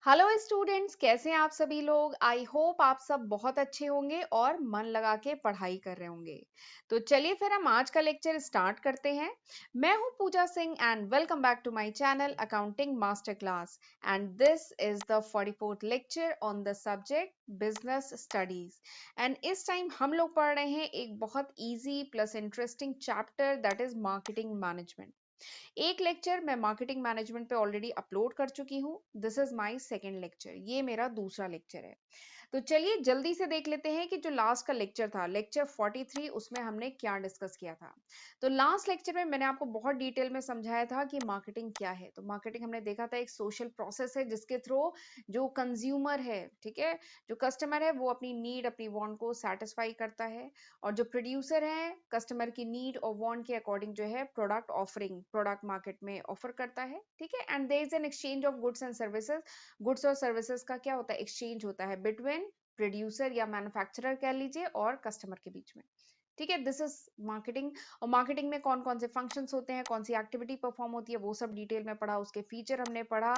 Hello students, कैसे हैं आप सभी लोग। आई होप आप सब बहुत अच्छे होंगे और मन लगा के पढ़ाई कर रहे होंगे। तो चलिए फिर हम आज का लेक्चर स्टार्ट करते हैं। मैं हूं Puja Singh and welcome back to my channel accounting master class. And this is the 44th lecture on the subject business studies. And इस टाइम हम लोग पढ़ रहे हैं एक बहुत easy plus interesting chapter, that is marketing management. एक लेक्चर मैं मार्केटिंग मैनेजमेंट पे ऑलरेडी अपलोड कर चुकी हूँ। This is my second lecture, ये मेरा दूसरा लेक्चर है। तो चलिए जल्दी से देख लेते हैं कि जो लास्ट का लेक्चर था, लेक्चर 43, उसमें हमने क्या डिस्कस किया था। तो लास्ट लेक्चर में मैंने आपको बहुत डिटेल में समझाया था कि मार्केटिंग क्या है। तो मार्केटिंग हमने देखा था एक सोशल प्रोसेस है जिसके थ्रू जो कंज्यूमर है, ठीक है, जो कस्टमर है, वो अपनी नीड अपनी वांट को सेटिस्फाई करता है। और जो प्रोड्यूसर है, कस्टमर की नीड और वांट के अकॉर्डिंग जो है प्रोडक्ट ऑफरिंग, प्रोडक्ट मार्केट में ऑफर करता है, ठीक है। And there is an exchange of goods and services. Goods और सर्विसेज का क्या होता है, एक्सचेंज होता है बिटवीन प्रोड्यूसर या मैन्युफैक्चरर कह लीजिए और कस्टमर के बीच में, ठीक है। This is marketing. और मार्केटिंग में कौन कौन से फंक्शंस होते हैं, कौन सी एक्टिविटी परफॉर्म होती है, वो सब डिटेल में पढ़ा। उसके फीचर हमने पढ़ा।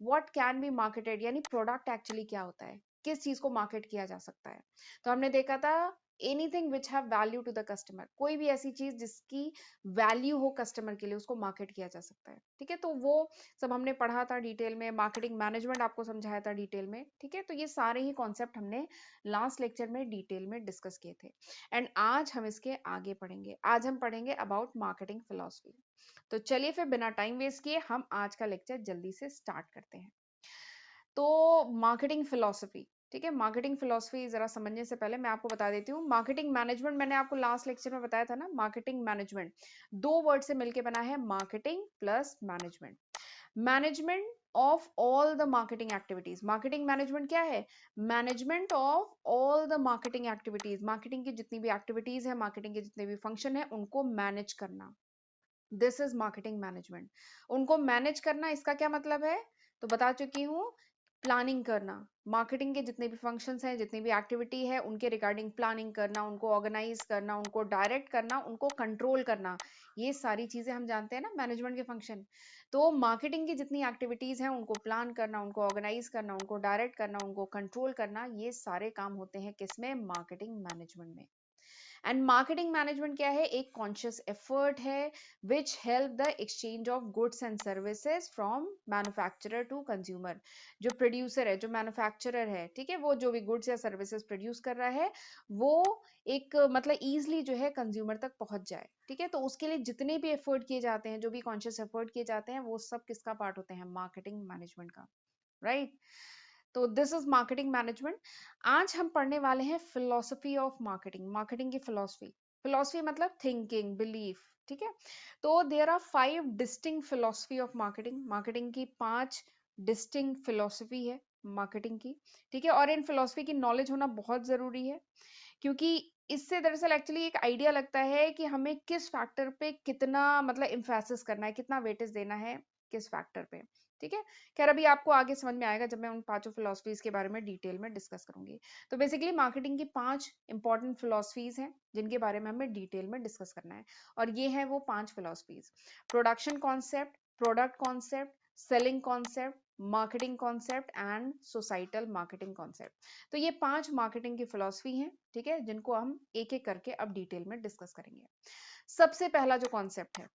व्हाट कैन बी मार्केटेड, यानी प्रोडक्ट एक्चुअली क्या होता है, किस चीज को मार्केट किया जा सकता है। तो हमने देखा था anything which have value to the customer, कोई भी ऐसी चीज जिसकी वैल्यू हो कस्टमर के लिए, उसको मार्केट किया जा सकता है, ठीक है। तो वो सब हमने पढ़ा था डिटेल में। मार्केटिंग मैनेजमेंट आपको समझाया था डिटेल में, ठीक है। तो ये सारे ही कॉन्सेप्ट हमने लास्ट लेक्चर में डिटेल में डिस्कस किए थे। एंड आज हम इसके आगे पढ़ेंगे। आज हम पढ़ेंगे अबाउट मार्केटिंग फिलॉसफी। तो चलिए फिर बिना टाइम वेस्ट किए हम आज का लेक्चर जल्दी से स्टार्ट करते हैं। तो मार्केटिंग फिलॉसफी, ठीक है। मार्केटिंग फिलॉसफी जरा समझने से पहले मैं आपको बता देती हूँ। मार्केटिंग मैनेजमेंट मैंने आपको लास्ट लेक्चर में बताया था ना, मार्केटिंग मैनेजमेंट दो वर्ड से मिलके बना है, marketing plus management. Management of all the marketing activities. Marketing management क्या है, management of all the marketing activities. Marketing की जितनी भी एक्टिविटीज है, मार्केटिंग के जितने भी फंक्शन है, उनको मैनेज करना। This is marketing management. उनको मैनेज करना, इसका क्या मतलब है, तो बता चुकी हूँ। प्लानिंग करना, मार्केटिंग के जितने भी फंक्शंस हैं, जितनी भी एक्टिविटी है, उनके रिगार्डिंग प्लानिंग करना, उनको ऑर्गेनाइज करना, उनको डायरेक्ट करना, उनको कंट्रोल करना। ये सारी चीजें हम जानते हैं ना मैनेजमेंट के फंक्शन। तो मार्केटिंग की जितनी एक्टिविटीज हैं, उनको प्लान करना, उनको ऑर्गेनाइज करना, उनको डायरेक्ट करना, उनको कंट्रोल करना, ये सारे काम होते हैं किसमें, मार्केटिंग मैनेजमेंट में। एंड मार्केटिंग मैनेजमेंट क्या है, एक कॉन्शियस एफर्ट है which help the exchange of goods and services from manufacturer to consumer. जो प्रोड्यूसर है, जो मैन्युफैक्चरर है, ठीक है, वो जो भी गुड्स या सर्विसेज प्रोड्यूस कर रहा है, वो एक मतलब इजिली जो है कंज्यूमर तक पहुंच जाए, ठीक है। तो उसके लिए जितने भी एफर्ट किए जाते हैं, जो भी कॉन्शियस एफर्ट किए जाते हैं, वो सब किसका पार्ट होते हैं, मार्केटिंग मैनेजमेंट का, राइट। तो दिस इज मार्केटिंग मैनेजमेंट। आज हम पढ़ने वाले हैं फिलोसफी ऑफ मार्केटिंग। मार्केटिंग की फिलोसफी, फिलोसफी मतलब थिंकिंग, बिलीफ, ठीक है। तो there are 5 distinct philosophy of marketing. Marketing की 5 डिस्टिंक्ट फिलोसफी है मार्केटिंग की, ठीक है। और इन फिलोसफी की नॉलेज होना बहुत जरूरी है, क्योंकि इससे दरअसल एक्चुअली एक आइडिया लगता है कि हमें किस फैक्टर पे कितना मतलब इम्फेसिस करना है, कितना वेटेज देना है किस फैक्टर पे, ठीक है। खैर अभी आपको आगे समझ में आएगा जब मैं उन पांचों फिलोसफीज के बारे में डिटेल में डिस्कस करूंगी। तो बेसिकली मार्केटिंग की 5 इंपॉर्टेंट फिलोसफीज हैं जिनके बारे में हमें डिटेल में डिस्कस करना है। और ये है वो 5 philosophies: production concept, product concept, selling concept, marketing concept and societal marketing concept. तो ये 5 मार्केटिंग की फिलोसफी हैं, ठीक है, जिनको हम एक एक करके अब डिटेल में डिस्कस करेंगे। सबसे पहला जो कॉन्सेप्ट है,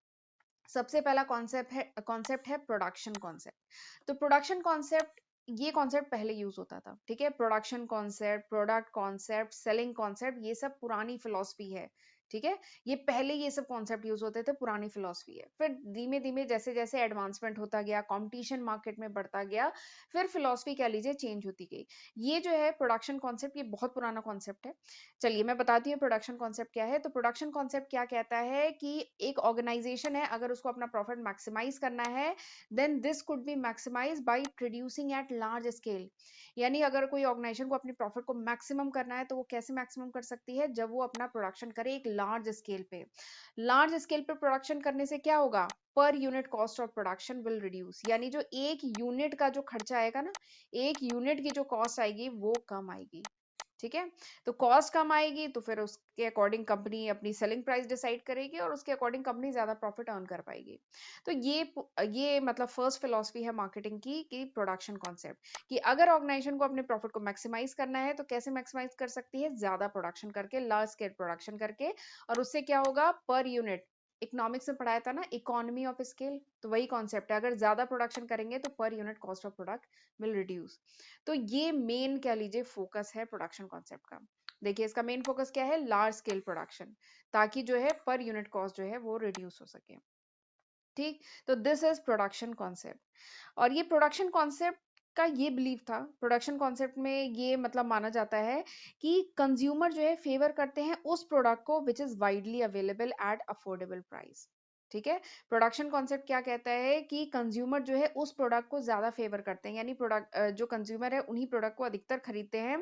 सबसे पहला कॉन्सेप्ट है प्रोडक्शन कॉन्सेप्ट। तो प्रोडक्शन कॉन्सेप्ट, ये कॉन्सेप्ट पहले यूज होता था, ठीक है। Production concept, product concept, selling concept, ये सब पुरानी फिलोसफी है, ठीक है। ये पहले ये सब कॉन्सेप्ट यूज होते थे, पुरानी फिलोसफी है। फिर धीमे धीमे जैसे जैसे एडवांसमेंट होता गया, कंपटीशन मार्केट में बढ़ता गया, फिर फिलोसफी कह लीजिए चेंज होती गई। ये जो है प्रोडक्शन कॉन्सेप्ट, ये बहुत पुराना कॉन्सेप्ट है। चलिए मैं बताती हूँ प्रोडक्शन कॉन्सेप्ट क्या है। तो प्रोडक्शन कॉन्सेप्ट क्या कहता है कि एक ऑर्गेनाइजेशन है, अगर उसको अपना प्रॉफिट मैक्सिमाइज करना है, then this could be maximize by producing at large scale. यानी अगर कोई ऑर्गेनाइजेशन को अपने प्रॉफिट को मैक्सिमम करना है, तो वो कैसे मैक्सिमम कर सकती है, जब वो अपना प्रोडक्शन करे एक लार्ज स्केल पे। लार्ज स्केल पे प्रोडक्शन करने से क्या होगा, पर unit cost of production will reduce. यानी जो एक यूनिट का जो खर्चा आएगा ना, एक यूनिट की जो कॉस्ट आएगी वो कम आएगी, ठीक है। तो कॉस्ट कम आएगी तो फिर उसके अकॉर्डिंग कंपनी अपनी सेलिंग प्राइस डिसाइड करेगी और उसके अकॉर्डिंग कंपनी ज्यादा प्रॉफिट अर्न कर पाएगी। तो ये मतलब फर्स्ट फिलॉसफी है मार्केटिंग की कि प्रोडक्शन कॉन्सेप्ट, कि अगर ऑर्गेनाइजेशन को अपने प्रॉफिट को मैक्सिमाइज करना है तो कैसे मैक्सिमाइज कर सकती है, ज्यादा प्रोडक्शन करके, लार्ज स्केल प्रोडक्शन करके। और उससे क्या होगा, पर यूनिट, इकोनॉमिक्स में पढ़ाया था ना इकोनॉमी ऑफ स्केल, तो वही कॉन्सेप्ट है, अगर ज्यादा प्रोडक्शन करेंगे तो पर unit cost of product will reduce. तो ये मेन कह लीजिए फोकस है प्रोडक्शन कॉन्सेप्ट का। देखिए इसका मेन फोकस क्या है, लार्ज स्केल प्रोडक्शन, ताकि जो है पर यूनिट कॉस्ट जो है वो रिड्यूस हो सके। ठीक, तो दिस इज प्रोडक्शन कॉन्सेप्ट। और ये प्रोडक्शन कॉन्सेप्ट का ये बिलीव था, प्रोडक्शन कॉन्सेप्ट में ये मतलब माना जाता है कि कंज्यूमर जो है फेवर करते हैं उस प्रोडक्ट को which is widely available at affordable price. ठीक है, प्रोडक्शन कॉन्सेप्ट क्या कहता है कि कंज्यूमर जो है उस प्रोडक्ट को ज्यादा फेवर करते हैं, यानी प्रोडक्ट जो कंज्यूमर है उन्हीं प्रोडक्ट को अधिकतर खरीदते हैं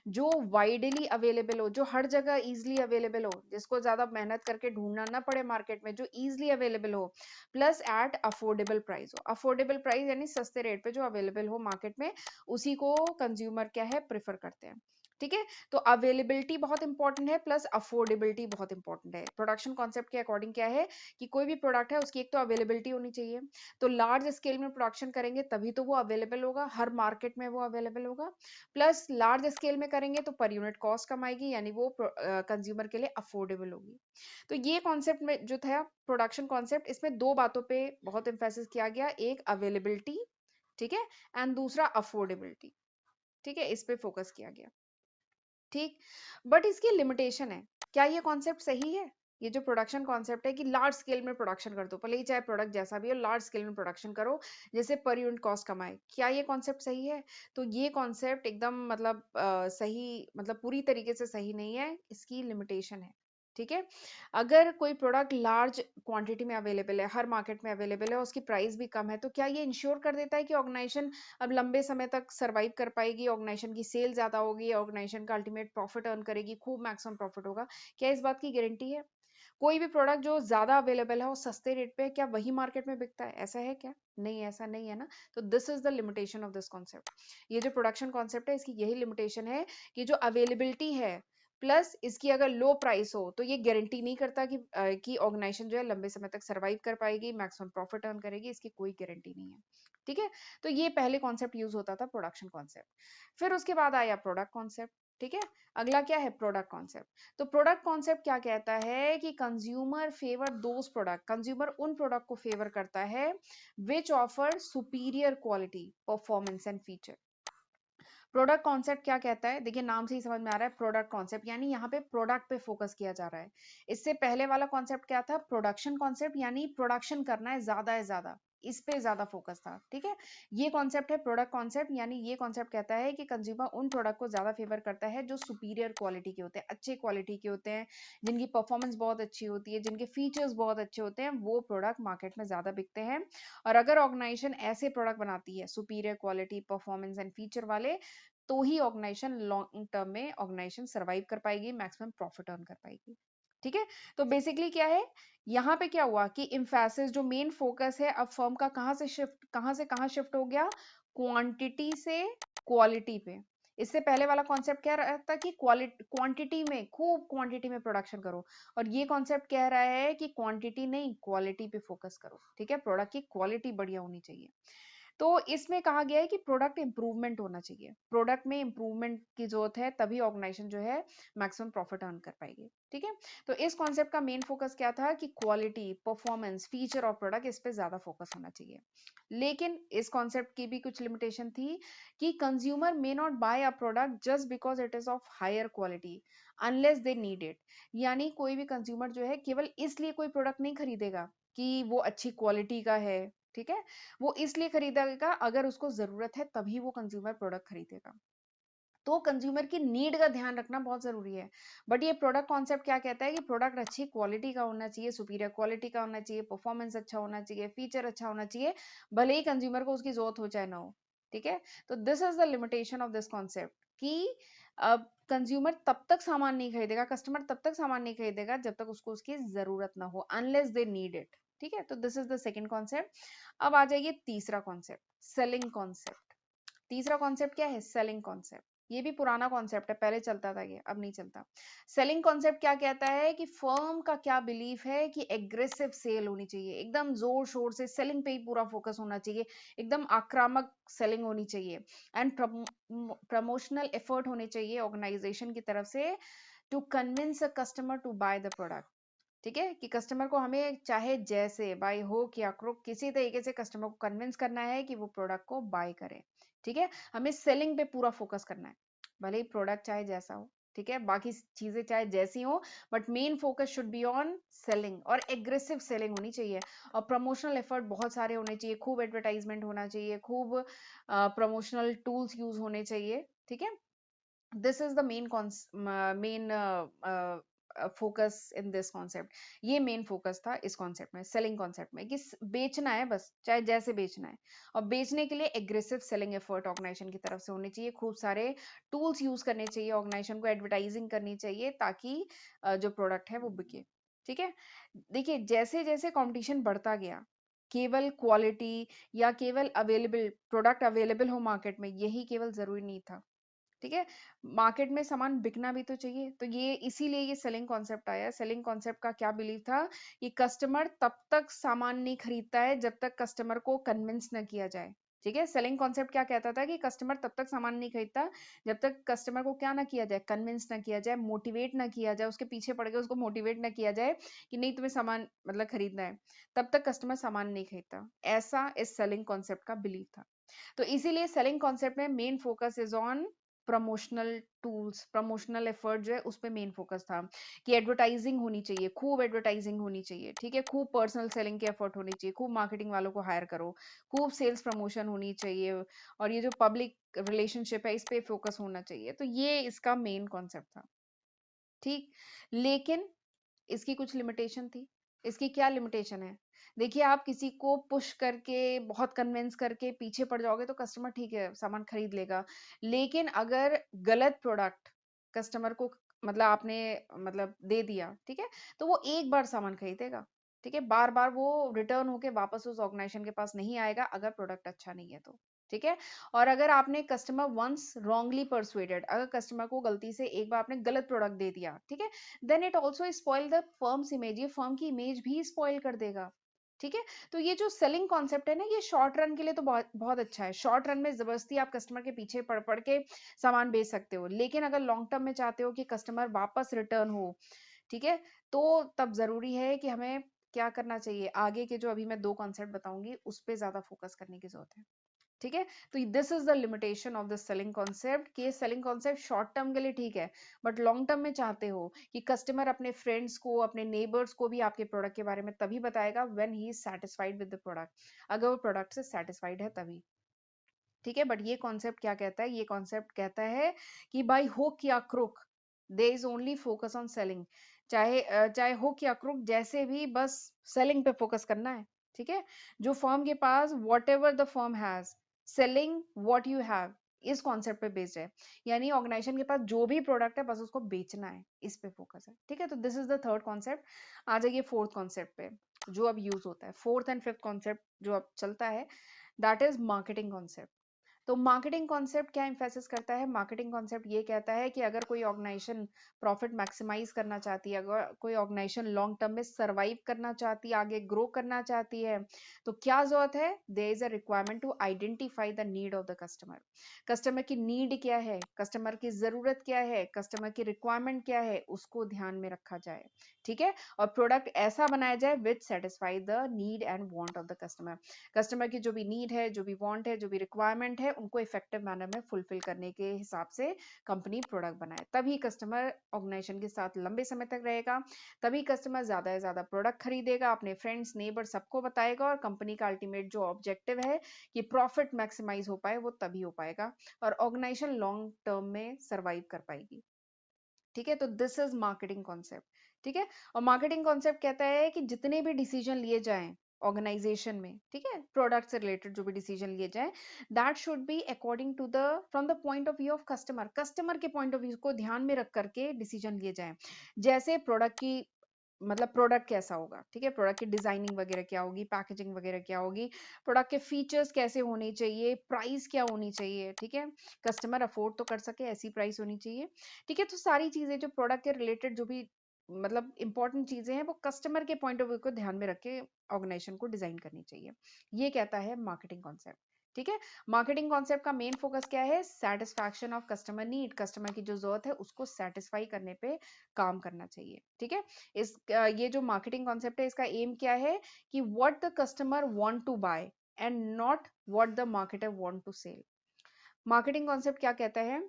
जो वाइडली अवेलेबल हो, जो हर जगह इजिली अवेलेबल हो, जिसको ज्यादा मेहनत करके ढूंढना ना पड़े मार्केट में, जो इजिली अवेलेबल हो, प्लस एट अफोर्डेबल प्राइस हो। अफोर्डेबल प्राइस यानी सस्ते रेट पे जो अवेलेबल हो मार्केट में, उसी को कंज्यूमर क्या है प्रेफर करते हैं। ठीक है, तो अवेलेबिलिटी बहुत इंपॉर्टेंट है, प्लस अफोर्डेबिलिटी बहुत इंपॉर्टेंट है। प्रोडक्शन कॉन्सेप्ट के अकॉर्डिंग क्या है कि कोई भी प्रोडक्ट है उसकी एक तो अवेलेबिलिटी होनी चाहिए, तो लार्ज स्केल में प्रोडक्शन करेंगे तभी तो वो अवेलेबल होगा, हर मार्केट में वो अवेलेबल होगा। प्लस लार्ज स्केल में करेंगे तो पर यूनिट कॉस्ट कम आएगी, यानी वो कंज्यूमर के लिए अफोर्डेबल होगी। तो ये कॉन्सेप्ट में जो था प्रोडक्शन कॉन्सेप्ट, इसमें दो बातों पे बहुत एम्फेसिस किया गया, एक अवेलेबिलिटी, ठीक है, एंड दूसरा अफोर्डेबिलिटी। ठीक है, इस पे फोकस किया गया। ठीक, बट इसकी लिमिटेशन है। क्या ये कॉन्सेप्ट सही है? ये जो प्रोडक्शन कॉन्सेप्ट है कि लार्ज स्केल में प्रोडक्शन कर दो, भले ही चाहे प्रोडक्ट जैसा भी हो, लार्ज स्केल में प्रोडक्शन करो जैसे पर यूनिट कॉस्ट कमाए, क्या ये कॉन्सेप्ट सही है? तो ये कॉन्सेप्ट एकदम मतलब सही, मतलब पूरी तरीके से सही नहीं है, इसकी लिमिटेशन है। ठीक है, अगर कोई प्रोडक्ट लार्ज क्वांटिटी में अवेलेबल है, हर मार्केट में अवेलेबल है, उसकी प्राइस भी कम है, तो क्या ये इंश्योर कर देता है कि ऑर्गेनाइजेशन अब लंबे समय तक सरवाइव कर पाएगी, ऑर्गेनाइजेशन की सेल ज्यादा होगी, ऑर्गेनाइजेशन का अल्टीमेट प्रॉफिट अर्न करेगी, खूब मैक्सिमम प्रॉफिट होगा? क्या इस बात की गारंटी है? कोई भी प्रोडक्ट जो ज्यादा अवेलेबल है और सस्ते रेट पे है, क्या वही मार्केट में बिकता है? ऐसा है क्या? नहीं, ऐसा नहीं है ना। तो this is the limitation of this concept. ये जो प्रोडक्शन कॉन्सेप्ट है इसकी यही लिमिटेशन है कि जो अवेलेबिलिटी है प्लस इसकी अगर लो प्राइस हो तो ये गारंटी नहीं करता कि ऑर्गेनाइजेशन जो है लंबे समय तक सरवाइव कर पाएगी, मैक्सिमम प्रॉफिट अर्न करेगी, इसकी कोई गारंटी नहीं है। ठीक है, तो ये पहले कॉन्सेप्ट यूज होता था प्रोडक्शन कॉन्सेप्ट। फिर उसके बाद आया प्रोडक्ट कॉन्सेप्ट। ठीक है, अगला क्या है, प्रोडक्ट कॉन्सेप्ट। तो प्रोडक्ट कॉन्सेप्ट क्या कहता है कि consumer favour those product, consumer उन प्रोडक्ट को फेवर करता है which offer superior quality, performance and feature. Product concept क्या कहता है, देखिए नाम से ही समझ में आ रहा है, प्रोडक्ट कॉन्सेप्ट यानी यहाँ पे प्रोडक्ट पे फोकस किया जा रहा है। इससे पहले वाला कॉन्सेप्ट क्या था, प्रोडक्शन कॉन्सेप्ट, यानी प्रोडक्शन करना है ज्यादा है ज्यादा, इस पे ज्यादा फोकस था। ठीक है, ये कॉन्सेप्ट है प्रोडक्ट कॉन्सेप्ट, यानी ये कॉन्सेप्ट कहता है कि कंज्यूमर उन प्रोडक्ट को ज्यादा फेवर करता है जो सुपीरियर क्वालिटी के होते हैं, अच्छे क्वालिटी के होते हैं, जिनकी परफॉर्मेंस बहुत अच्छी होती है, जिनके फीचर्स बहुत अच्छे होते हैं, वो प्रोडक्ट मार्केट में ज्यादा बिकते हैं। और अगर ऑर्गेनाइजेशन ऐसे प्रोडक्ट बनाती है superior quality, performance and feature वाले, तो ही ऑर्गेनाइजेशन लॉन्ग टर्म में ऑर्गेनाइजेशन सरवाइव कर पाएगी, मैक्सिमम प्रॉफिट अर्न कर पाएगी। ठीक है, तो बेसिकली क्या है, यहाँ पे क्या हुआ कि इम्फेसिस जो मेन फोकस है अब फर्म का कहाँ से कहाँ शिफ्ट हो गया, क्वांटिटी से क्वालिटी पे। इससे पहले वाला कॉन्सेप्ट क्या रहता कि क्वालिटी, क्वांटिटी में, खूब क्वांटिटी में प्रोडक्शन करो, और ये कॉन्सेप्ट कह रहा है कि क्वांटिटी नहीं, क्वालिटी पे फोकस करो। ठीक है, प्रोडक्ट की क्वालिटी बढ़िया होनी चाहिए। तो इसमें कहा गया है कि प्रोडक्ट इंप्रूवमेंट होना चाहिए, प्रोडक्ट में इंप्रूवमेंट की जरूरत है, तभी ऑर्गेनाइजेशन जो है मैक्सिमम प्रॉफिट अर्न कर पाएगी। ठीक है, तो इस कॉन्सेप्ट का मेन फोकस क्या था कि क्वालिटी, परफॉर्मेंस, फीचर और प्रोडक्ट, इस पे ज्यादा फोकस होना चाहिए। लेकिन इस कॉन्सेप्ट की भी कुछ लिमिटेशन थी कि consumer may not buy a product just because it is of higher quality unless they need it. यानी कोई भी कंज्यूमर जो है केवल इसलिए कोई प्रोडक्ट नहीं खरीदेगा कि वो अच्छी क्वालिटी का है। ठीक है, वो इसलिए खरीदेगा अगर उसको जरूरत है, तभी वो कंज्यूमर प्रोडक्ट खरीदेगा। तो कंज्यूमर की नीड का ध्यान रखना बहुत जरूरी है। बट ये प्रोडक्ट कॉन्सेप्ट क्या कहता है कि प्रोडक्ट अच्छी क्वालिटी का होना चाहिए, सुपीरियर क्वालिटी का होना चाहिए, परफॉर्मेंस अच्छा होना चाहिए, फीचर अच्छा होना चाहिए, भले ही कंज्यूमर को उसकी जरूरत हो चाहे ना हो। ठीक है, तो this is the limitation of this concept कि अब कंज्यूमर तब तक सामान नहीं खरीदेगा, कस्टमर तब तक सामान नहीं खरीदेगा जब तक उसको उसकी जरूरत ना हो, अनलेस दे नीड इट। ठीक है, तो this is the second concept. अब आ जाइए तीसरा कॉन्सेप्ट, सेलिंग कॉन्सेप्ट। तीसरा कॉन्सेप्ट क्या है, सेलिंग कॉन्सेप्ट। ये भी पुराना कॉन्सेप्ट है, पहले चलता था ये, अब नहीं चलता। सेलिंग कॉन्सेप्ट क्या कहता है कि फर्म का क्या बिलीफ है कि एग्रेसिव सेल होनी चाहिए, एकदम जोर शोर से सेलिंग पे ही पूरा फोकस होना चाहिए, एकदम आक्रामक सेलिंग होनी चाहिए, एंड प्रमोशनल एफर्ट होने चाहिए ऑर्गेनाइजेशन की तरफ से to convince a customer to buy the product. ठीक है, कि कस्टमर को हमें चाहे जैसे बाय हो या क्रुक किसी तरीके से कस्टमर को कन्विंस करना है कि वो प्रोडक्ट को बाय करे। ठीक है, हमें सेलिंग पे पूरा फोकस करना है, भले ही प्रोडक्ट चाहे जैसा हो। ठीक है, बाकी चीजें चाहे जैसी हो, but main focus should be on selling, और एग्रेसिव सेलिंग होनी चाहिए, और प्रमोशनल एफर्ट बहुत सारे होने चाहिए, खूब एडवर्टाइजमेंट होना चाहिए, खूब प्रमोशनल टूल्स यूज होने चाहिए। ठीक है, this is the main focus in this concept. ये मेन फोकस था इस कॉन्सेप्ट में, सेलिंग कॉन्सेप्ट में, कि बेचना है बस, चाहे जैसे बेचना है, और बेचने के लिए एग्रेसिव सेलिंग एफर्ट ऑर्गेनाइजेशन की तरफ से होने चाहिए, खूब सारे टूल्स यूज करने चाहिए ऑर्गेनाइजेशन को, एडवर्टाइजिंग करनी चाहिए ताकि जो प्रोडक्ट है वो बिके। ठीक है, देखिए जैसे जैसे कंपटीशन बढ़ता गया, केवल क्वालिटी या केवल अवेलेबल प्रोडक्ट अवेलेबल हो मार्केट में, यही केवल जरूरी नहीं था। ठीक है, मार्केट में सामान बिकना भी तो चाहिए, तो ये इसीलिए ये सेलिंग कॉन्सेप्ट आया। सेलिंग कॉन्सेप्ट का क्या बिलीव था कि कस्टमर तब तक सामान नहीं खरीदता है जब तक कस्टमर को कन्विंस ना किया जाए। ठीक है, सेलिंग कॉन्सेप्ट क्या कहता था कि कस्टमर तब तक सामान नहीं खरीदता जब तक कस्टमर को क्या ना किया जाए, कन्विंस ना किया जाए, मोटिवेट ना किया जाए, उसके पीछे पड़ के उसको मोटिवेट ना किया जाए कि नहीं तुम्हें सामान मतलब खरीदना है, तब तक कस्टमर सामान नहीं खरीदता। ऐसा इस सेलिंग कॉन्सेप्ट का बिलीव था। तो इसीलिए सेलिंग कॉन्सेप्ट में main focus is on promotional tools, promotional effort जो है उस पे मेन फोकस था, कि एडवर्टाइजिंग होनी चाहिए, खूब एडवर्टाइजिंग होनी चाहिए। ठीक है, खूब पर्सनल सेलिंग की एफर्ट होनी चाहिए, खूब मार्केटिंग वालों को हायर करो, खूब सेल्स प्रमोशन होनी चाहिए, और ये जो पब्लिक रिलेशनशिप है इस पे फोकस होना चाहिए। तो ये इसका मेन कॉन्सेप्ट था। ठीक, लेकिन इसकी कुछ लिमिटेशन थी। इसकी क्या लिमिटेशन है? देखिए, आप किसी को पुश करके, बहुत कन्विंस करके पीछे पड़ जाओगे तो कस्टमर ठीक है, सामान खरीद लेगा। लेकिन अगर गलत प्रोडक्ट कस्टमर को मतलब आपने मतलब दे दिया, ठीक है? तो वो एक बार सामान खरीदेगा, ठीक है? बार-बार वो रिटर्न होके वापस उस ऑर्गेनाइजेशन के पास नहीं आएगा अगर प्रोडक्ट अच्छा नहीं है तो। ठीक है? और अगर आपने कस्टमर वंस रॉन्गली परसुएडेड, अगर कस्टमर को गलती से एक बार आपने गलत प्रोडक्ट दे दिया, ठीक है? Then it also spoil the firm's image, ये फर्म की इमेज भी स्पॉइल कर देगा। ठीक है, तो ये जो सेलिंग कॉन्सेप्ट है ना, ये शॉर्ट रन के लिए तो बहुत बहुत अच्छा है। शॉर्ट रन में जबरदस्ती आप कस्टमर के पीछे पड़ पड़ के सामान बेच सकते हो, लेकिन अगर लॉन्ग टर्म में चाहते हो कि कस्टमर वापस रिटर्न हो, ठीक है, तो तब जरूरी है कि हमें क्या करना चाहिए, आगे के जो अभी मैं दो कॉन्सेप्ट बताऊंगी उस पर ज्यादा फोकस करने की जरूरत है। ठीक है, तो this is the limitation of the selling concept, कि सेलिंग कॉन्सेप्ट शॉर्ट टर्म के लिए ठीक है, बट लॉन्ग टर्म में चाहते हो कि कस्टमर अपने फ्रेंड्स को, अपने नेबर्स को भी आपके प्रोडक्ट के बारे में तभी बताएगा when he is satisfied with the product, अगर वो प्रोडक्ट से सेटिस्फाइड है तभी। ठीक है, बट ये कॉन्सेप्ट क्या कहता है, ये कॉन्सेप्ट कहता है कि बाय हुक या crook there is only focus on selling. चाहे हुक या क्रुक जैसे भी, बस सेलिंग पे फोकस करना है। ठीक है, जो फर्म के पास whatever the firm has, selling what you have, इस कॉन्सेप्ट पे बेस्ड है। यानी ऑर्गेनाइजेशन के पास जो भी प्रोडक्ट है बस उसको बेचना है, इस पे फोकस है। ठीक है, तो this is the third concept. आ जाइए फोर्थ कॉन्सेप्ट पे, जो अब यूज होता है, फोर्थ एंड फिफ्थ कॉन्सेप्ट जो अब चलता है, दैट इज मार्केटिंग कॉन्सेप्ट। तो मार्केटिंग कॉन्सेप्ट क्या एम्फेसिस करता है? मार्केटिंग कॉन्सेप्ट ये कहता है कि अगर कोई ऑर्गेनाइजेशन प्रॉफिट मैक्सिमाइज करना चाहती है, अगर कोई ऑर्गेनाइजेशन लॉन्ग टर्म में सर्वाइव करना चाहती है, आगे ग्रो करना चाहती है, तो क्या जरूरत है? There is a requirement to identify the need of the customer. Customer की नीड क्या है, कस्टमर की जरूरत क्या है, कस्टमर की रिक्वायरमेंट क्या है, उसको ध्यान में रखा जाए। ठीक है, और प्रोडक्ट ऐसा बनाया जाए विच satisfy the need and want of the customer. Customer की जो भी नीड है, जो भी वांट है, जो भी रिक्वायरमेंट है, उनको इफेक्टिव मैनर में फुलफिल करने के हिसाब से कंपनी प्रोडक्ट बनाए, तभी कस्टमर ऑर्गेनाइजेशन के साथ लंबे समय तक रहेगा, तभी कस्टमर ज्यादा से ज्यादा प्रोडक्ट खरीदेगा, अपने फ्रेंड्स नेबर सबको बताएगा, और कंपनी का अल्टीमेट जो ऑब्जेक्टिव है कि प्रॉफिट मैक्सिमाइज हो पाए, वो तभी हो पाएगा, और ऑर्गेनाइजेशन लॉन्ग टर्म में सर्वाइव कर पाएगी। ठीक है, तो दिस इज मार्केटिंग कॉन्सेप्ट। ठीक है, और मार्केटिंग कॉन्सेप्ट कहता है कि जितने भी डिसीजन लिए जाएं ऑर्गेनाइजेशन में, ठीक है, प्रोडक्ट से रिलेटेड जो भी डिसीजन लिए जाएं, that should be according to the from the point of view of customer, customer के पॉइंट ऑफ व्यू को ध्यान में रख करके डिसीजन लिए जाएं। जैसे प्रोडक्ट की मतलब प्रोडक्ट कैसा होगा, ठीक है, प्रोडक्ट की डिजाइनिंग वगैरह क्या होगी, पैकेजिंग वगैरह क्या होगी, प्रोडक्ट के फीचर्स कैसे होने चाहिए, प्राइस क्या होनी चाहिए, ठीक है, कस्टमर अफोर्ड तो कर सके ऐसी प्राइस होनी चाहिए, ठीक है। तो सारी चीजें जो प्रोडक्ट के रिलेटेड जो भी मतलब इंपॉर्टेंट चीजें हैं वो कस्टमर के पॉइंट ऑफ व्यू को ध्यान में रख के ऑर्गेनाइजेशन को डिजाइन करनी चाहिए। ये कहता है मार्केटिंग कॉन्सेप्ट, ठीक है। मार्केटिंग कॉन्सेप्ट का मेन फोकस क्या है, satisfaction of customer need, customer की जो जरूरत है उसको सेटिस्फाई करने पे काम करना चाहिए, ठीक है। ये जो मार्केटिंग कॉन्सेप्ट है इसका एम क्या है कि what the customer want to buy and not what the marketer want to sell. Marketing concept क्या कहता है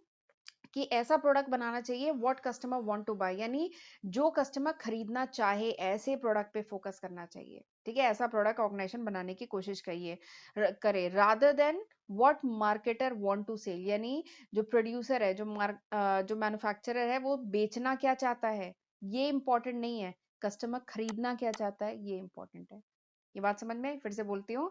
कि ऐसा प्रोडक्ट बनाना चाहिए what customer want to buy, यानी जो कस्टमर खरीदना चाहे ऐसे प्रोडक्ट पे फोकस करना चाहिए, ठीक है। ऐसा प्रोडक्ट ऑर्गेनाइजेशन बनाने की कोशिश करे rather than what marketer want to sell, यानी जो प्रोड्यूसर है, जो मैन्युफैक्चरर है वो बेचना क्या चाहता है ये इंपॉर्टेंट नहीं है, कस्टमर खरीदना क्या चाहता है ये इंपॉर्टेंट है। ये बात समझ में आई? फिर से बोलती हूँ,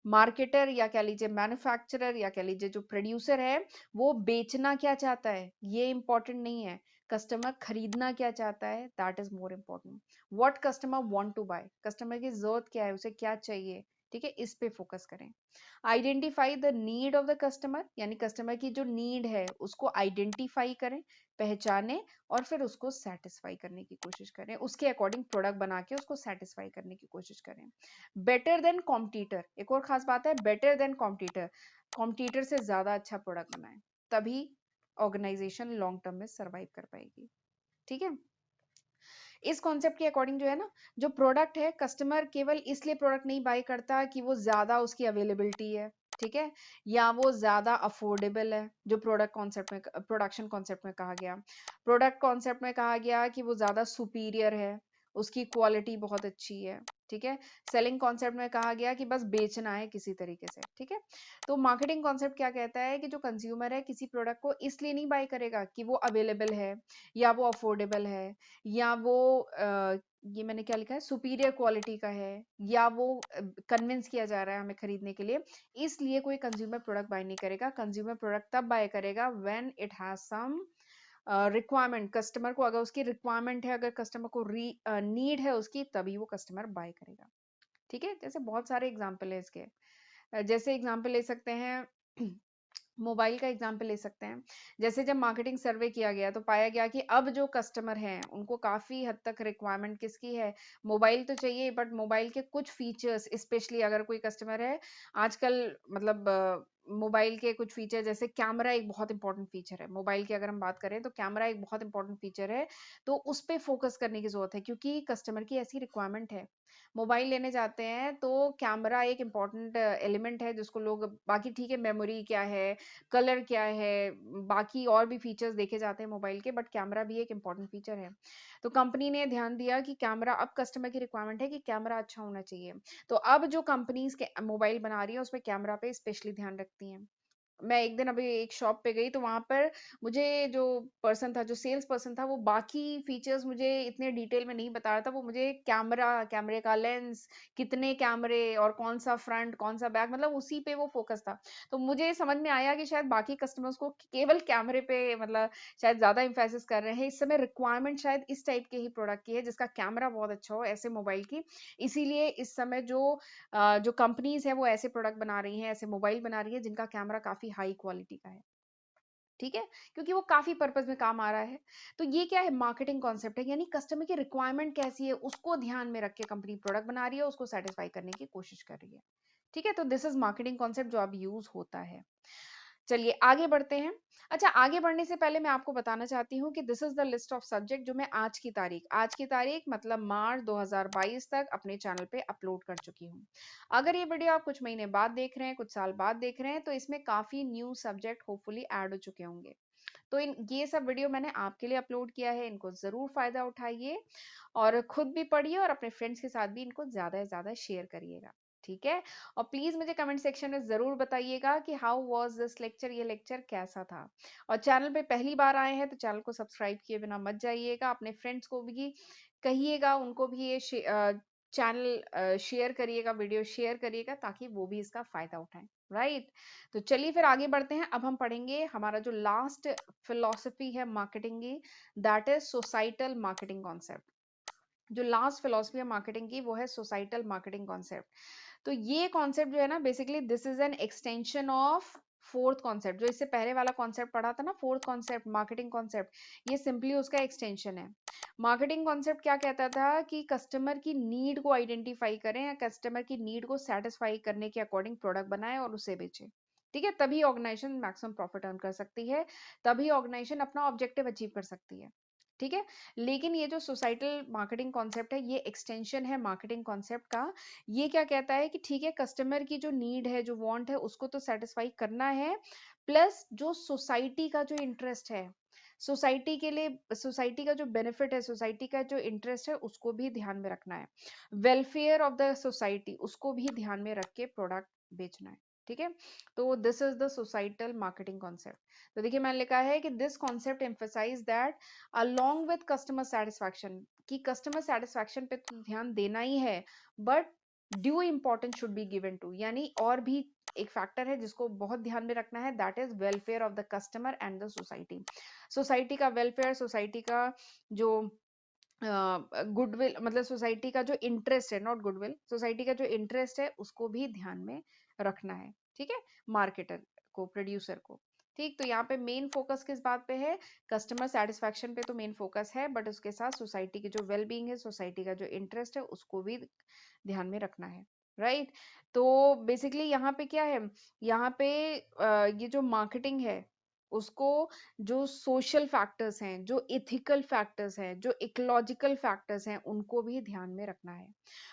मार्केटर या कह लीजिए मैन्युफैक्चरर या कह लीजिए जो प्रोड्यूसर है वो बेचना क्या चाहता है ये इंपॉर्टेंट नहीं है, कस्टमर खरीदना क्या चाहता है that is more important. What customer want to buy, customer की जरूरत क्या है, उसे क्या चाहिए, ठीक है, इस पे फोकस करें। Identify the need of the customer, यानी कस्टमर की जो नीड है उसको आइडेंटिफाई करें, पहचाने और फिर उसको सेटिस्फाई करने की कोशिश करें, उसके अकॉर्डिंग प्रोडक्ट बना के उसको सेटिस्फाई करने की कोशिश करें। बेटर देन कॉम्पिटिटर, एक और खास बात है, बेटर देन कॉम्पिटिटर, कॉम्पिटिटर से ज्यादा अच्छा प्रोडक्ट बनाएं, तभी ऑर्गेनाइजेशन लॉन्ग टर्म में सरवाइव कर पाएगी, ठीक है। इस कॉन्सेप्ट के अकॉर्डिंग जो है ना, जो प्रोडक्ट है कस्टमर केवल इसलिए प्रोडक्ट नहीं बाय करता कि वो ज्यादा उसकी अवेलेबिलिटी है, ठीक है, या वो ज्यादा अफोर्डेबल है, जो प्रोडक्ट कॉन्सेप्ट में प्रोडक्शन कॉन्सेप्ट में कहा गया, प्रोडक्ट कॉन्सेप्ट में कहा गया कि वो ज्यादा सुपीरियर है, उसकी क्वालिटी बहुत अच्छी है, ठीक है। सेलिंग कॉन्सेप्ट में कहा गया कि बस बेचना है किसी तरीके से, ठीक है। तो मार्केटिंग कॉन्सेप्ट क्या कहता है कि जो कंज्यूमर है किसी प्रोडक्ट को इसलिए नहीं बाय करेगा कि वो अवेलेबल है या वो अफोर्डेबल है या वो ये मैंने क्या लिखा है सुपीरियर क्वालिटी का है या वो कन्विंस किया जा रहा है हमें खरीदने के लिए, इसलिए कोई कंज्यूमर प्रोडक्ट बाय नहीं करेगा। कंज्यूमर प्रोडक्ट तब बाय करेगा when it has some requirement, customer को अगर उसकी रिक्वायरमेंट है, अगर कस्टमर को नीड है उसकी, तभी वो कस्टमर बाय करेगा, ठीक है। जैसे बहुत सारे एग्जाम्पल है इसके, जैसे एग्जाम्पल ले सकते हैं मोबाइल का एग्जाम्पल ले सकते हैं। जैसे जब मार्केटिंग सर्वे किया गया तो पाया गया कि अब जो कस्टमर हैं उनको काफी हद तक रिक्वायरमेंट किसकी है, मोबाइल तो चाहिए बट मोबाइल के कुछ फीचर्स, स्पेशली अगर कोई कस्टमर है आजकल, मतलब मोबाइल के कुछ फीचर जैसे कैमरा एक बहुत इंपॉर्टेंट फीचर है मोबाइल की, अगर हम बात करें तो कैमरा एक बहुत इंपॉर्टेंट फीचर है, तो उस पर फोकस करने की जरूरत है क्योंकि कस्टमर की ऐसी रिक्वायरमेंट है। मोबाइल लेने जाते हैं तो कैमरा एक इम्पॉर्टेंट एलिमेंट है जिसको लोग, बाकी ठीक है मेमोरी क्या है, कलर क्या है, बाकी और भी फीचर्स देखे जाते हैं मोबाइल के, बट कैमरा भी एक इम्पॉर्टेंट फीचर है। तो कंपनी ने ध्यान दिया कि कैमरा, अब कस्टमर की रिक्वायरमेंट है कि कैमरा अच्छा होना चाहिए, तो अब जो कंपनीज के मोबाइल बना रही है उसमें कैमरा पे स्पेशली ध्यान रखती हैं। मैं एक दिन अभी एक शॉप पे गई तो वहां पर मुझे जो पर्सन था, जो सेल्स पर्सन था, वो बाकी फीचर्स मुझे इतने डिटेल में नहीं बता रहा था, वो मुझे कैमरा, कैमरे का लेंस, कितने कैमरे और कौन सा फ्रंट कौन सा बैक, मतलब उसी पे वो फोकस था। तो मुझे समझ में आया कि शायद बाकी कस्टमर्स को केवल कैमरे पे मतलब शायद ज्यादा इम्फेसिस कर रहे हैं, इस समय रिक्वायरमेंट शायद इस टाइप के ही प्रोडक्ट की है जिसका कैमरा बहुत अच्छा हो, ऐसे मोबाइल की। इसीलिए इस समय जो कंपनीज है वो ऐसे प्रोडक्ट बना रही हैं, ऐसे मोबाइल बना रही है जिनका कैमरा काफी हाई क्वालिटी का है, ठीक है, क्योंकि वो काफी पर्पस में काम आ रहा है। तो ये क्या है, मार्केटिंग कॉन्सेप्ट है, यानी कस्टमर की रिक्वायरमेंट कैसी है उसको ध्यान में रख के कंपनी प्रोडक्ट बना रही है, उसको सेटिस्फाई करने की कोशिश कर रही है, ठीक है। तो दिस इज मार्केटिंग कॉन्सेप्ट जो अब यूज होता है। चलिए आगे बढ़ते हैं। अच्छा, आगे बढ़ने से पहले मैं आपको बताना चाहती हूँ कि this is the list of subject जो मैं आज की तारीख मतलब मार्च 2022 तक अपने चैनल पे अपलोड कर चुकी हूँ। अगर ये वीडियो आप कुछ महीने बाद देख रहे हैं, कुछ साल बाद देख रहे हैं, तो इसमें काफी न्यू सब्जेक्ट होपफुली ऐड हो चुके होंगे। तो ये सब वीडियो मैंने आपके लिए अपलोड किया है, इनको जरूर फायदा उठाइए और खुद भी पढ़िए और अपने फ्रेंड्स के साथ भी इनको ज्यादा से ज्यादा शेयर करिएगा, ठीक है। और प्लीज मुझे कमेंट सेक्शन में जरूर बताइएगा कि हाउ वाज दिस लेक्चर, ये लेक्चर कैसा था। और चैनल पे पहली बार आए हैं तो चैनल को सब्सक्राइब किए बिना मत जाइएगा, अपने फ्रेंड्स को भी कहिएगा, उनको भी ये चैनल शेयर करिएगा, वीडियो शेयर करिएगा ताकि वो भी इसका फायदा उठाएं, राइट। तो चलिए फिर आगे बढ़ते हैं। अब हम पढ़ेंगे हमारा जो लास्ट फिलोसफी है मार्केटिंग की, that is societal marketing concept. जो लास्ट फिलोसफी है मार्केटिंग की वो है सोसाइटल मार्केटिंग कॉन्सेप्ट। तो ये कॉन्सेप्ट जो है ना basically this is an extension of fourth concept. जो इससे पहले वाला कॉन्सेप्ट पढ़ा था ना, फोर्थ कॉन्सेप्ट मार्केटिंग कॉन्सेप्ट, ये सिंपली उसका एक्सटेंशन है। मार्केटिंग कॉन्सेप्ट क्या कहता था कि कस्टमर की नीड को आइडेंटिफाई करें या कस्टमर की नीड को सेटिस्फाई करने के अकॉर्डिंग प्रोडक्ट बनाए और उसे बेचे। ठीक है, तभी ऑर्गेनाइजेशन मैक्सिमम प्रॉफिट अर्न कर सकती है, तभी ऑर्गेनाइजेशन अपना ऑब्जेक्टिव अचीव कर सकती है। ठीक है, लेकिन ये जो सोसाइटल मार्केटिंग कॉन्सेप्ट है ये एक्सटेंशन है मार्केटिंग कॉन्सेप्ट का। ये क्या कहता है कि ठीक है, कस्टमर की जो नीड है, जो वांट है, उसको तो सेटिस्फाई करना है, प्लस जो सोसाइटी का जो इंटरेस्ट है, सोसाइटी के लिए, सोसाइटी का जो बेनिफिट है, सोसाइटी का जो इंटरेस्ट है, उसको भी ध्यान में रखना है। वेलफेयर ऑफ द सोसाइटी उसको भी ध्यान में रख के प्रोडक्ट बेचना है। ठीक है, तो this is the societal marketing concept. तो देखिए मैंने लिखा है कि this concept emphasize that along with customer satisfaction, कि कस्टमर सेटिस्फैक्शन पे तो ध्यान देना ही है, but due importance should be given to, यानी और भी एक फैक्टर है जिसको बहुत ध्यान में रखना है, that is welfare of the customer and the society. Society का वेलफेयर, सोसाइटी का जो गुडविल, मतलब सोसाइटी का जो इंटरेस्ट है, नॉट गुडविल, सोसाइटी का जो इंटरेस्ट है उसको भी ध्यान में रखना है। ठीक है, मार्केटर को, प्रोड्यूसर को। ठीक, तो यहाँ पे मेन फोकस किस बात पे है? कस्टमर सेटिस्फैक्शन पे तो मेन फोकस है, बट उसके साथ सोसाइटी की जो वेलबींग है, सोसाइटी का जो इंटरेस्ट है, उसको भी ध्यान में रखना है। राइट, तो बेसिकली यहाँ पे क्या है, यहाँ पे ये जो मार्केटिंग है उसको जो सोशल फैक्टर्स हैं, जो इथिकल फैक्टर्स हैं, जो इकोलॉजिकल फैक्टर्स हैं, उनको भी ध्यान में रखना है।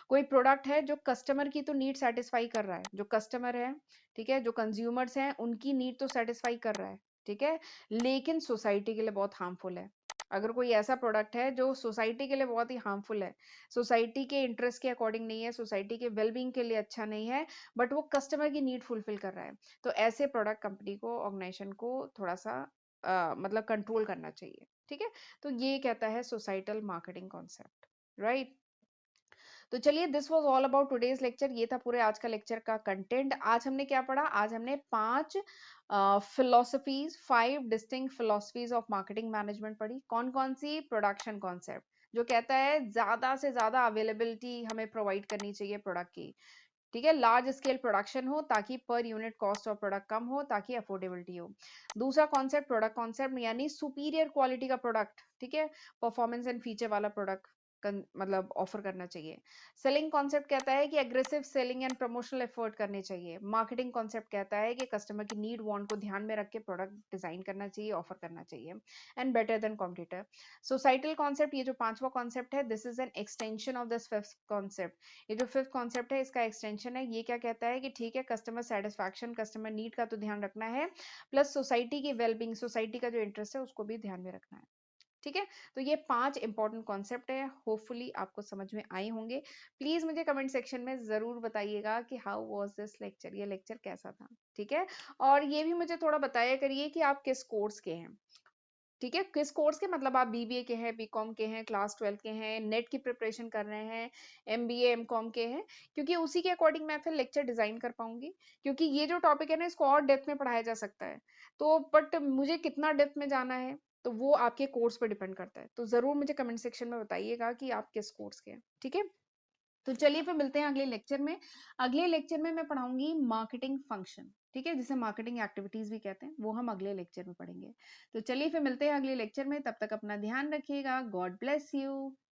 कोई प्रोडक्ट है जो कस्टमर की तो नीड सेटिस्फाई कर रहा है, जो कस्टमर है, ठीक है, जो कंज्यूमर्स हैं, उनकी नीड तो सेटिस्फाई कर रहा है, ठीक है, लेकिन सोसाइटी के लिए बहुत हार्मफुल है। अगर कोई ऐसा प्रोडक्ट है जो सोसाइटी के लिए बहुत ही हार्मफुल है, सोसाइटी के इंटरेस्ट के अकॉर्डिंग नहीं है, सोसाइटी के वेलबींग के लिए अच्छा नहीं है, बट वो कस्टमर की नीड फुलफिल कर रहा है, तो ऐसे प्रोडक्ट कंपनी को, ऑर्गेनाइजेशन को थोड़ा सा मतलब कंट्रोल करना चाहिए। ठीक है, तो ये कहता है सोसाइटल मार्केटिंग कॉन्सेप्ट। राइट, तो चलिए this was all about today's lecture. ये था पूरे आज का लेक्चर का कंटेंट। आज हमने क्या पढ़ा? आज हमने 5 philosophies, 5 distinct philosophies of marketing management पढ़ी। कौन कौन सी? प्रोडक्शन कॉन्सेप्ट, जो कहता है ज्यादा से ज्यादा अवेलेबिलिटी हमें प्रोवाइड करनी चाहिए प्रोडक्ट की। ठीक है, लार्ज स्केल प्रोडक्शन हो ताकि पर यूनिट कॉस्ट ऑफ प्रोडक्ट कम हो, ताकि अफोर्डेबिलिटी हो। दूसरा कॉन्सेप्ट प्रोडक्ट कॉन्सेप्ट, यानी सुपीरियर क्वालिटी का प्रोडक्ट, ठीक है, परफॉर्मेंस एंड फीचर वाला प्रोडक्ट मतलब ऑफर करना चाहिए। सेलिंग कॉन्सेप्ट कहता है कि aggressive selling and promotional effort करने चाहिए। मार्केटिंग कॉन्सेप्ट कहता है कि कस्टमर की नीड वांट को ध्यान में रख के प्रोडक्ट डिजाइन करना चाहिए, ऑफर करना चाहिए, and better than competitor. Societal concept, ये जो पांचवा कॉन्सेप्ट है, this is an extension of this fifth concept. ये जो फिफ्थ कॉन्सेप्ट है इसका एक्सटेंशन है। ये क्या कहता है कि ठीक है, कस्टमर सेटिस्फैक्शन, कस्टमर नीड का तो ध्यान रखना है, प्लस सोसाइटी की वेलबींग, सोसाइटी का जो इंटरेस्ट है उसको भी ध्यान में रखना है। ठीक है, तो ये 5 इंपॉर्टेंट कॉन्सेप्ट है, होपफुली आपको समझ में आए होंगे। प्लीज मुझे कमेंट सेक्शन में जरूर बताइएगा कि हाउ वाज दिस लेक्चर, ये लेक्चर कैसा था। ठीक है, और ये भी मुझे थोड़ा बताया करिए कि आप किस कोर्स के हैं। ठीक है, किस कोर्स के, मतलब आप बीबीए के हैं, बीकॉम के हैं, क्लास 12 के हैं, नेट की प्रिपरेशन कर रहे हैं, एमबीए एमकॉम के हैं, क्योंकि उसी के अकॉर्डिंग मैं फिर लेक्चर डिजाइन कर पाऊंगी। क्योंकि ये जो टॉपिक है ना, इसको और डेप्थ में पढ़ाया जा सकता है, तो बट मुझे कितना डेप्थ में जाना है तो वो आपके कोर्स पर डिपेंड करता है। तो जरूर मुझे कमेंट सेक्शन में बताइएगा कि आप किस कोर्स के हैं। ठीक है, तो चलिए फिर मिलते हैं अगले लेक्चर में। अगले लेक्चर में मैं पढ़ाऊंगी मार्केटिंग फंक्शन, ठीक है, जिसे मार्केटिंग एक्टिविटीज भी कहते हैं, वो हम अगले लेक्चर में पढ़ेंगे। तो चलिए फिर मिलते हैं अगले लेक्चर में, तब तक अपना ध्यान रखिएगा। God bless you.